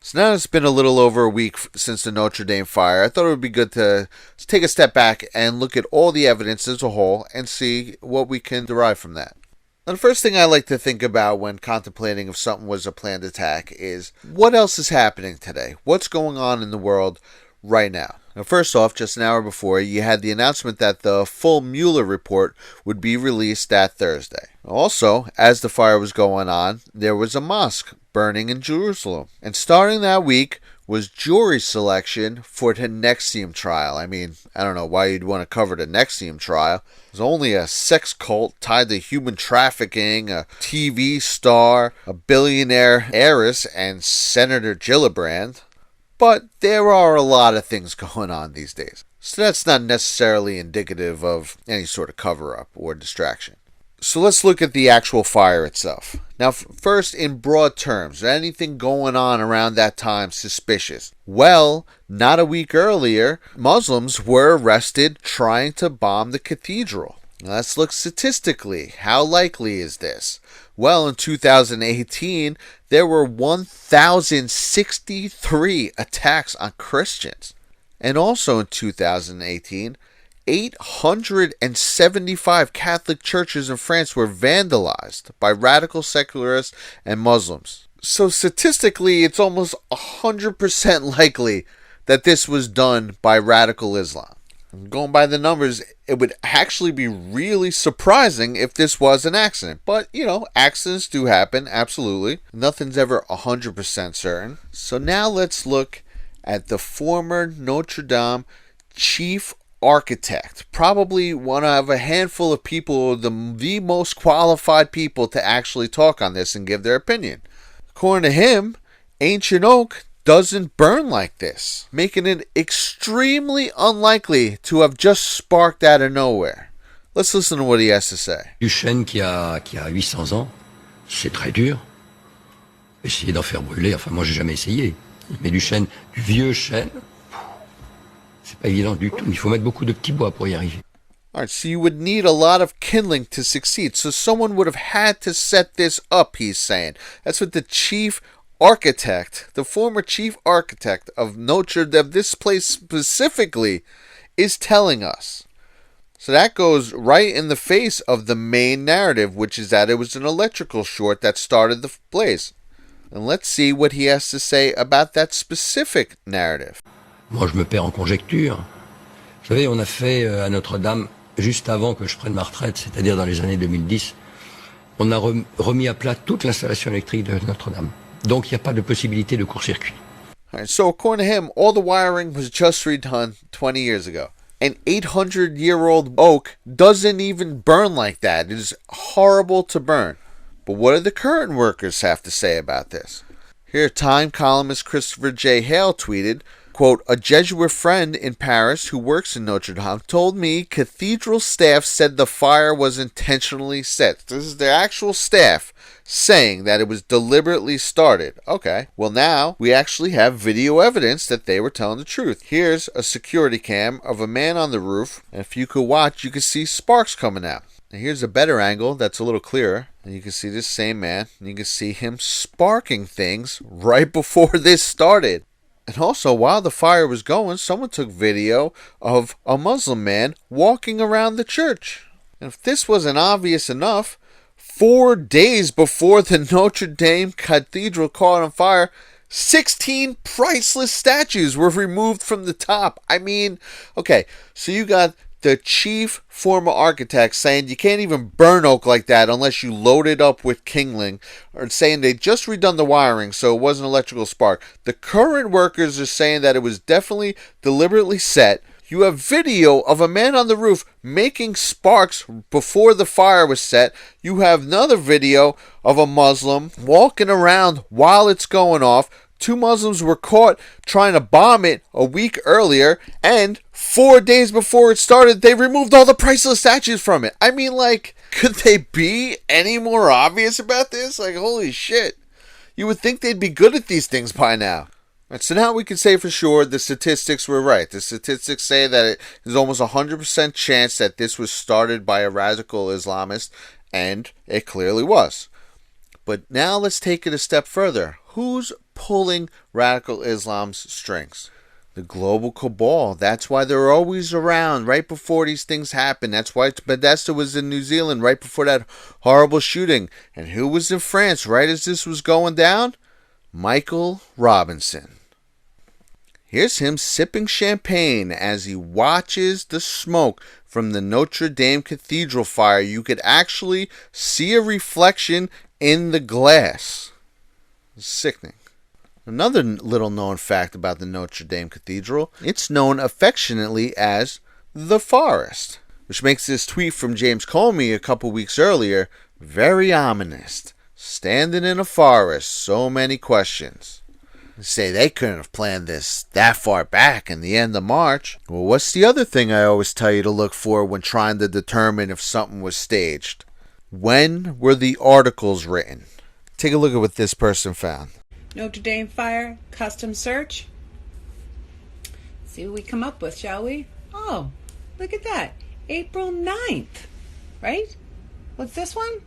So now it's been a little over a week since the Notre Dame fire. I thought it would be good to take a step back and look at all the evidence as a whole and see what we can derive from that. Now, the first thing I like to think about when contemplating if something was a planned attack is what else is happening today? What's going on in the world right now? Now, first off, just an hour before, you had the announcement that the full Mueller report would be released that Thursday. Also, as the fire was going on, there was a mosque burning in Jerusalem. And starting that week was jury selection for the Nexium trial. I mean, I don't know why you'd want to cover the Nexium trial. It was only a sex cult tied to human trafficking, a TV star, a billionaire heiress, and Senator Gillibrand. But there are a lot of things going on these days. So that's not necessarily indicative of any sort of cover-up or distraction. So let's look at the actual fire itself. Now, first, in broad terms, anything going on around that time suspicious? Well, not a week earlier, Muslims were arrested trying to bomb the cathedral. Now, let's look statistically. How likely is this? Well, in 2018, there were 1,063 attacks on Christians. And also in 2018, 875 Catholic churches in France were vandalized by radical secularists and Muslims. So statistically, it's almost 100% likely that this was done by radical Islam. Going by the numbers, it would actually be really surprising if this was an accident. But, accidents do happen, absolutely. Nothing's ever 100% certain. So now let's look at the former Notre Dame chief architect, probably one of a handful of people, the most qualified people to actually talk on this and give their opinion. According to him, ancient oak doesn't burn like this, making it extremely unlikely to have just sparked out of nowhere. Let's listen to what he has to say. Du chêne qui a 800 ans, c'est très dur. Essayer d'en faire brûler, enfin moi j'ai jamais essayé, mais du vieux chêne, c'est pas évident du tout. Il faut mettre beaucoup de petits bois pour y arriver. Alright, so you would need a lot of kindling to succeed. So someone would have had to set this up, he's saying. That's what the chief architect, the former chief architect of Notre Dame, this place specifically, is telling us. So that goes right in the face of the main narrative, which is that it was an electrical short that started the blaze. And let's see what he has to say about that specific narrative. Moi, je me perds en conjecture. Vous savez, on a fait à Notre-Dame, juste avant que je prenne ma retraite, c'est-à-dire dans les années 2010, on a remis à plat toute l'installation électrique de Notre-Dame. Donc, il n'y a pas de possibilité de court-circuit. Right, so according to him, all the wiring was just redone 20 years ago. An 800-year-old oak doesn't even burn like that. It is horrible to burn. But what do the current workers have to say about this? Here, Time columnist Christopher J. Hale tweeted, quote, a Jesuit friend in Paris who works in Notre Dame told me cathedral staff said the fire was intentionally set. This is the actual staff saying that it was deliberately started. Okay, well now we actually have video evidence that they were telling the truth. Here's a security cam of a man on the roof, and if you could watch, you could see sparks coming out. And here's a better angle that's a little clearer, and you can see this same man, and you can see him sparking things right before this started. And also, while the fire was going, someone took video of a Muslim man walking around the church. And if this wasn't obvious enough, 4 days before the Notre Dame Cathedral caught on fire, 16 priceless statues were removed from the top. I mean, okay, so you got the chief former architect saying you can't even burn oak like that unless you load it up with kindling, or saying they just redone the wiring so it wasn't an electrical spark. The current workers are saying that it was definitely deliberately set. You have video of a man on the roof making sparks before the fire was set. You have another video of a Muslim walking around while it's going off. 2 Muslims were caught trying to bomb it a week earlier, and 4 days before it started, they removed all the priceless statues from it. I mean, could they be any more obvious about this? Holy shit. You would think they'd be good at these things by now. Right, so now we can say for sure the statistics were right. The statistics say that it is almost 100% chance that this was started by a radical Islamist, and it clearly was. But now let's take it a step further. Who's pulling radical Islam's strings. The global cabal, that's why they're always around right before these things happen. That's why Podesta was in New Zealand right before that horrible shooting. And who was in France right as this was going down? Michael Robinson. Here's him sipping champagne as he watches the smoke from the Notre Dame Cathedral fire. You could actually see a reflection in the glass. It's sickening. Another little known fact about the Notre Dame Cathedral, it's known affectionately as the Forest, which makes this tweet from James Comey a couple weeks earlier very ominous. Standing in a forest, so many questions. They say they couldn't have planned this that far back in the end of March. Well, what's the other thing I always tell you to look for when trying to determine if something was staged? When were the articles written? Take a look at what this person found. Notre Dame fire, custom search. See what we come up with, shall we? Oh, look at that. April 9th, right? What's this one?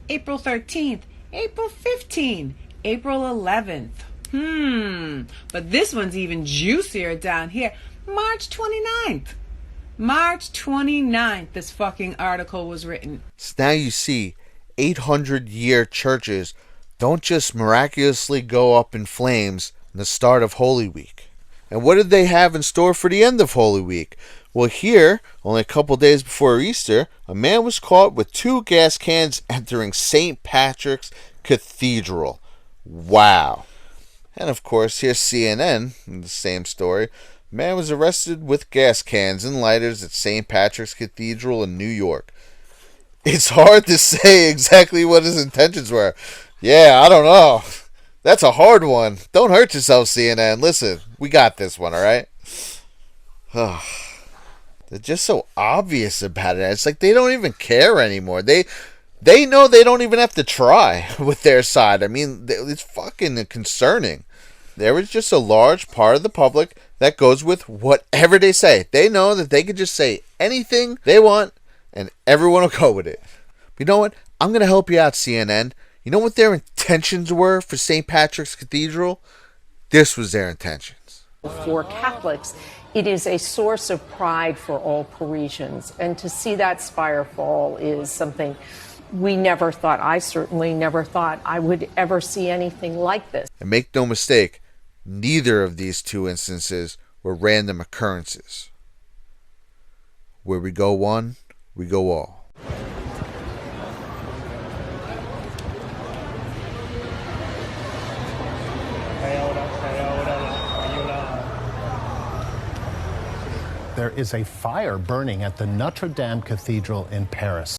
April 13th, April 15th, April 11th. But this one's even juicier down here. March 29th. March 29th, this fucking article was written. So now you see 800-year churches don't just miraculously go up in flames in the start of Holy Week. And what did they have in store for the end of Holy Week? Well, here, only a couple days before Easter, a man was caught with 2 gas cans entering St. Patrick's Cathedral. Wow. And of course, here's CNN in the same story. A man was arrested with gas cans and lighters at St. Patrick's Cathedral in New York. It's hard to say exactly what his intentions were. Yeah, I don't know. That's a hard one. Don't hurt yourself, CNN. Listen, we got this one, all right? They're just so obvious about it. It's like they don't even care anymore. They know they don't even have to try with their side. I mean, it's fucking concerning. There is just a large part of the public that goes with whatever they say. They know that they could just say anything they want and everyone will go with it. But you know what? I'm going to help you out, CNN. You know what their intentions were for St. Patrick's Cathedral? This was their intentions. For Catholics, it is a source of pride for all Parisians. And to see that spire fall is something we never thought, I certainly never thought I would ever see anything like this. And make no mistake, neither of these 2 instances were random occurrences. Where we go one, we go all. There is a fire burning at the Notre Dame Cathedral in Paris.